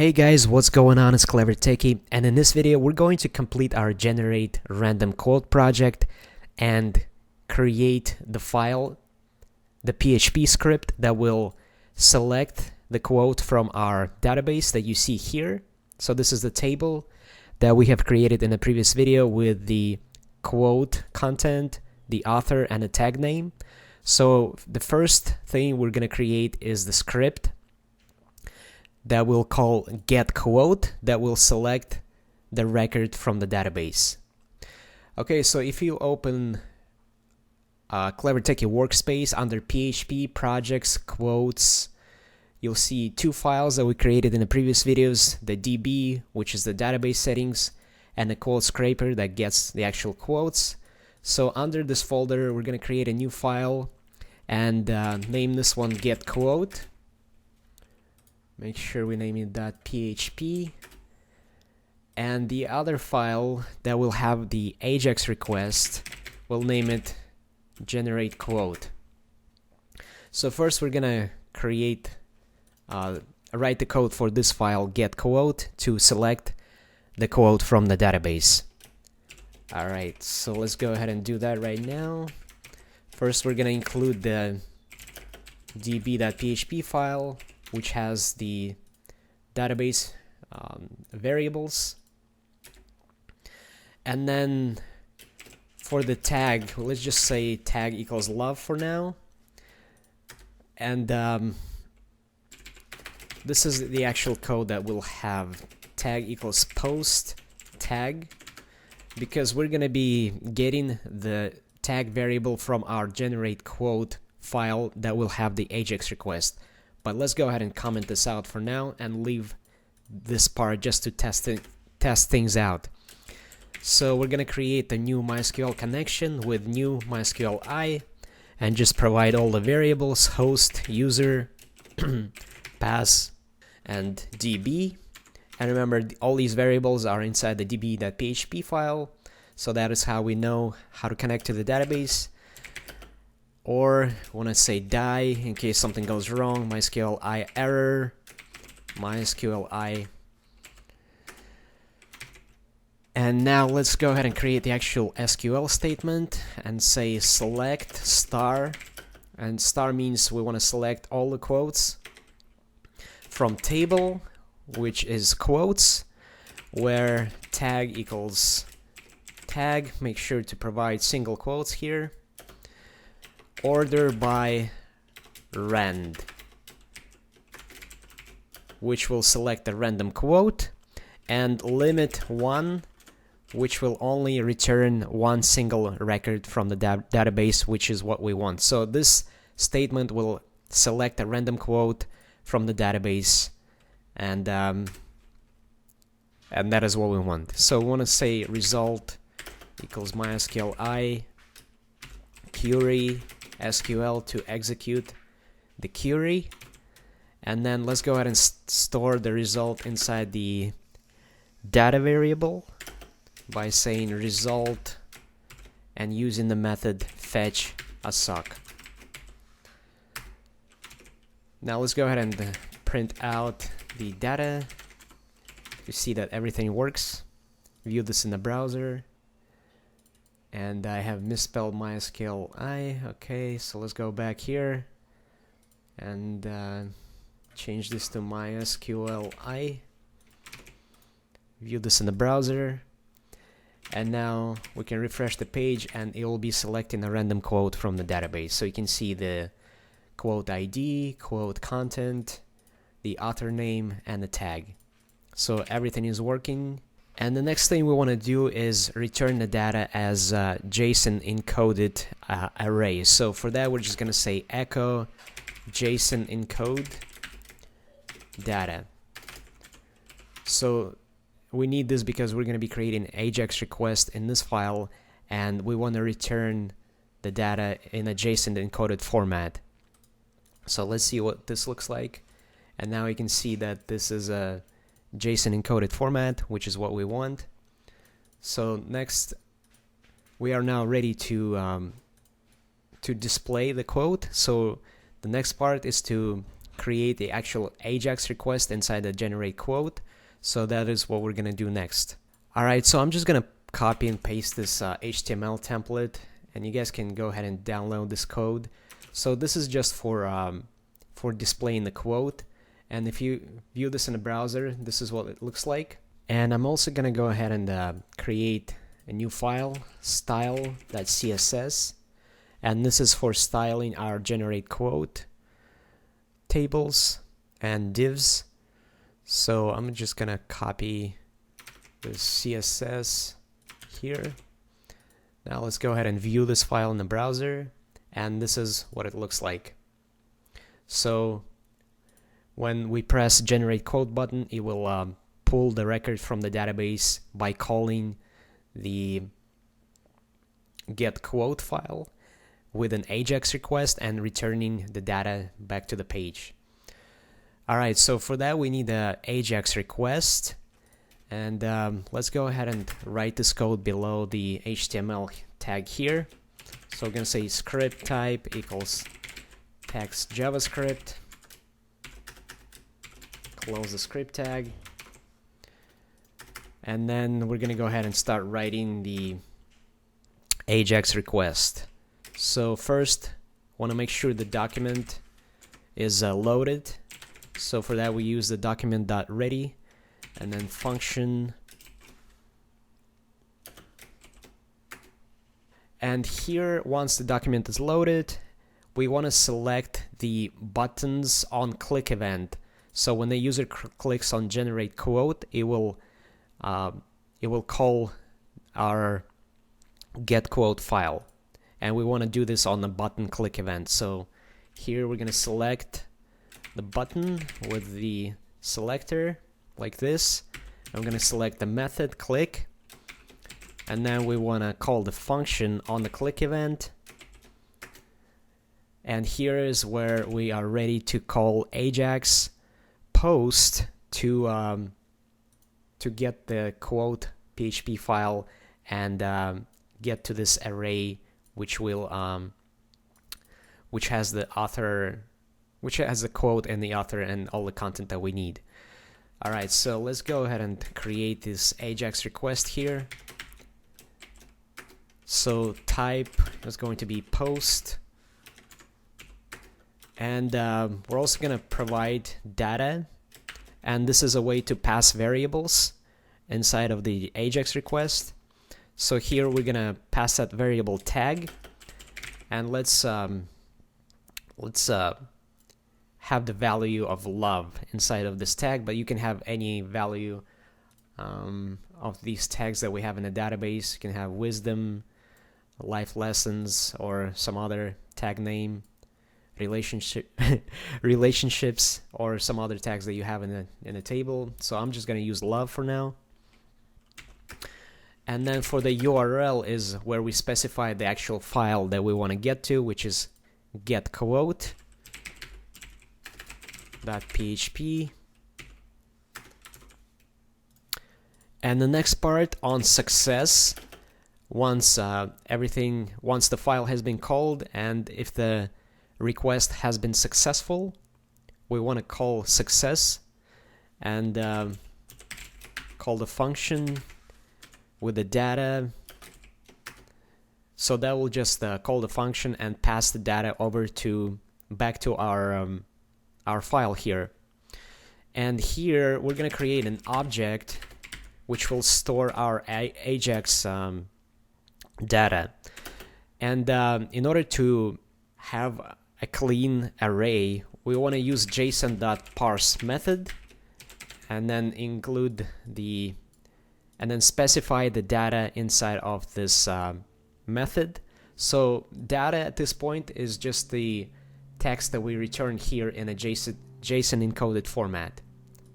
Hey guys, what's going on? It's Clever Techie, and in this video we're going to complete our generate random quote project and create the file, the PHP script that will select the quote from our database that you see here. So this is the table that we have created in the previous video with the quote content, the author, and the tag name. So the first thing we're going to create is the script that we'll call getQuote that will select the record from the database. Okay, so if you open Clever Techie workspace under PHP projects quotes, you'll see two files that we created in the previous videos, the DB, which is the database settings, and the quote scraper that gets the actual quotes. So under this folder, we're going to create a new file and name this one getQuote. Make sure we name it .php. And the other file that will have the Ajax request, we'll name it generate quote. So first we're gonna create, write the code for this file getQuote to select the quote from the database. Alright, so let's go ahead and do that right now. First we're gonna include the db.php file, which has the database variables. And then for the tag, let's just say tag equals love for now. And this is the actual code that will have tag equals post tag, because we're going to be getting the tag variable from our generate quote file that will have the Ajax request. But let's go ahead and comment this out for now and leave this part just to test things out. So we're going to create a new MySQL connection with new MySQL I and just provide all the variables, host, user, pass, and DB. And remember, all these variables are inside the db.php file. So that is how we know how to connect to the database. Or when I say die, in case something goes wrong, MySQL I error, MySQL I. And now let's go ahead and create the actual SQL statement and say select star. And star means we want to select all the quotes from table, which is quotes, where tag equals tag. Make sure to provide single quotes here. Order by rand, which will select a random quote, and limit 1, which will only return one single record from the database, which is what we want. So this statement will select a random quote from the database, and that is what we want. So we want to say result equals MySQL I query SQL to execute the query, and then let's go ahead and store the result inside the data variable by saying result and using the method fetch a sock. Now let's go ahead and print out the data to see that everything works. View this in the browser. And I have misspelled MySQL I. Okay, so let's go back here and change this to MySQL I. View this in the browser. And now we can refresh the page and it will be selecting a random quote from the database. So you can see the quote ID, quote content, the author name, and the tag. So everything is working. And the next thing we want to do is return the data as Json encoded array. So for that, we're just going to say echo Json encode data. So we need this because we're going to be creating Ajax request in this file, and we want to return the data in a JSON encoded format. So let's see what this looks like. And now you can see that this is a JSON encoded format, which is what we want. So next, we are now ready to display the quote. So the next part is to create the actual Ajax request inside the generate quote. So that is what we're gonna do next. Alright, so I'm just gonna copy and paste this HTML template, and you guys can go ahead and download this code. So this is just for displaying the quote, and if you view this in the browser, this is what it looks like. And I'm also gonna go ahead and create a new file, style.css, and this is for styling our generate quote tables and divs. So I'm just gonna copy the CSS here. Now let's go ahead and view this file in the browser, and this is what it looks like. So when we press generate quote button, it will pull the record from the database by calling the get quote file with an Ajax request and returning the data back to the page. Alright, so for that we need a Ajax request, and let's go ahead and write this code below the HTML tag here. So we're gonna say script type equals text JavaScript, close the script tag, and then we're gonna go ahead and start writing the Ajax request. So first, want to make sure the document is loaded. So for that we use the document.ready and then function. And here, once the document is loaded, we want to select the buttons on click event. So when the user clicks on generate quote, it will call our get quote file, and we want to do this on the button click event. So here we're going to select the button with the selector like this. I'm going to select the method click, and then we want to call the function on the click event. And here is where we are ready to call Ajax post to get the quote PHP file and get to this array, which has the author, which has the quote and the author and all the content that we need. All right, so let's go ahead and create this Ajax request here. So type is going to be post, and we're also going to provide data, and this is a way to pass variables inside of the Ajax request. So here we're going to pass that variable tag, and let's have the value of love inside of this tag, but you can have any value of these tags that we have in the database. You can have wisdom, life lessons, or some other tag name, relationships, or some other tags that you have in the table. So I'm just going to use love for now. And then for the URL is where we specify the actual file that we want to get to, which is getQuote.php. And the next part on success, once the file has been called and if the request has been successful, we want to call success and call the function with the data. So that will just call the function and pass the data over back to our file here. And here we're going to create an object which will store our Ajax data. And in order to have a clean array, we want to use json.parse method and then and then specify the data inside of this method. So data at this point is just the text that we return here in a JSON encoded format.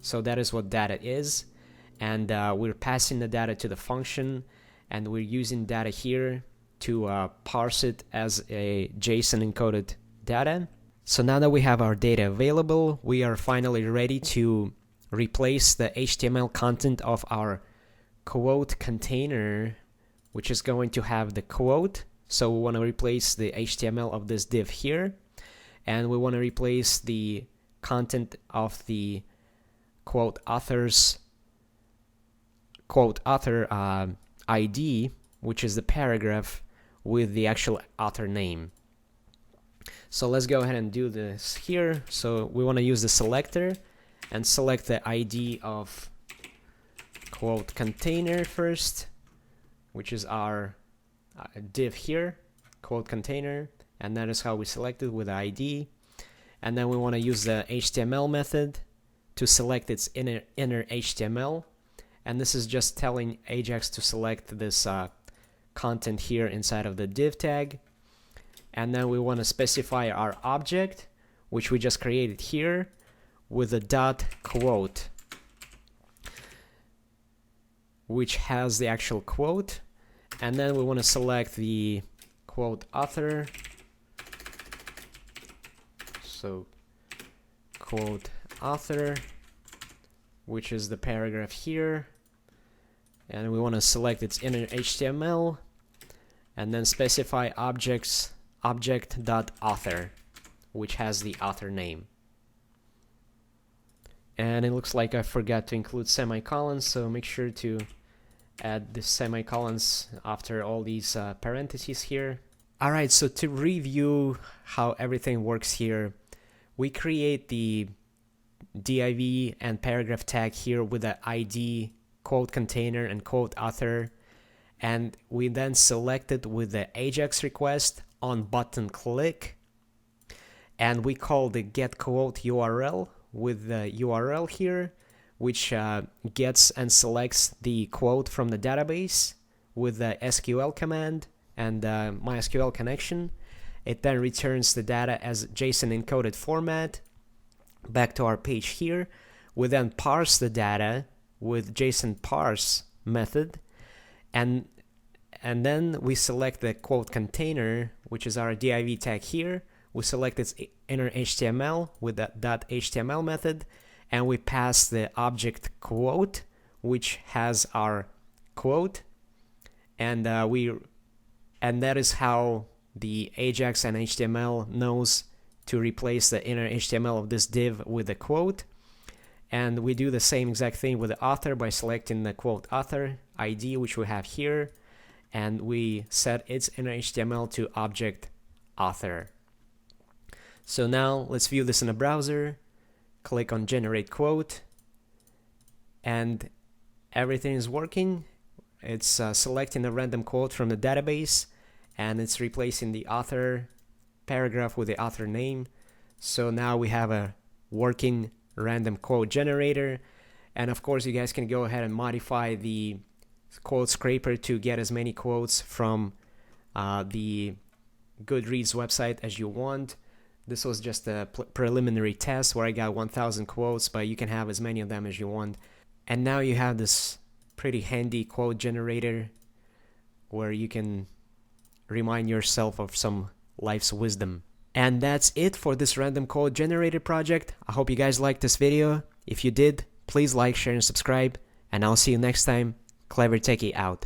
So that is what data is, and we're passing the data to the function, and we're using data here to parse it as a JSON encoded data. So now that we have our data available, we are finally ready to replace the HTML content of our quote container, which is going to have the quote. So we want to replace the HTML of this div here, and we want to replace the content of the quote author's quote author ID, which is the paragraph with the actual author name. So let's go ahead and do this here. So we want to use the selector and select the ID of quote container first, which is our div here, quote container, and that is how we select it with the ID. And then we want to use the HTML method to select its inner HTML, and this is just telling Ajax to select this content here inside of the div tag. And then we want to specify our object, which we just created here, with a dot quote, which has the actual quote. And then we want to select the quote author, so quote author, which is the paragraph here, and we want to select its inner HTML, and then specify object.author, which has the author name. And it looks like I forgot to include semicolons, so make sure to add the semicolons after all these parentheses here. Alright, so to review how everything works here, we create the div and paragraph tag here with the ID, quote container, and quote author, and we then select it with the Ajax request on button click, and we call the get quote URL with the URL here, which gets and selects the quote from the database with the SQL command and MySQL connection. It then returns the data as Json encoded format back to our page here. We then parse the data with JSON parse method, and then we select the quote container, which is our div tag here. We select its inner HTML with that .html method, and we pass the object quote, which has our quote, and that is how the Ajax and HTML knows to replace the inner HTML of this div with a quote. And we do the same exact thing with the author by selecting the quote author ID, which we have here, and we set its inner HTML to object author. So now let's view this in a browser. Click on generate quote, and everything is working. It's selecting a random quote from the database, and it's replacing the author paragraph with the author name. So now we have a working random quote generator. And of course, you guys can go ahead and modify the quote scraper to get as many quotes from the Goodreads website as you want. This was just a preliminary test where I got 1,000 quotes, but you can have as many of them as you want. And now you have this pretty handy quote generator where you can remind yourself of some life's wisdom. And that's it for this random quote generator project. I hope you guys liked this video. If you did, please like, share, and subscribe. And I'll see you next time. Clever Techie out.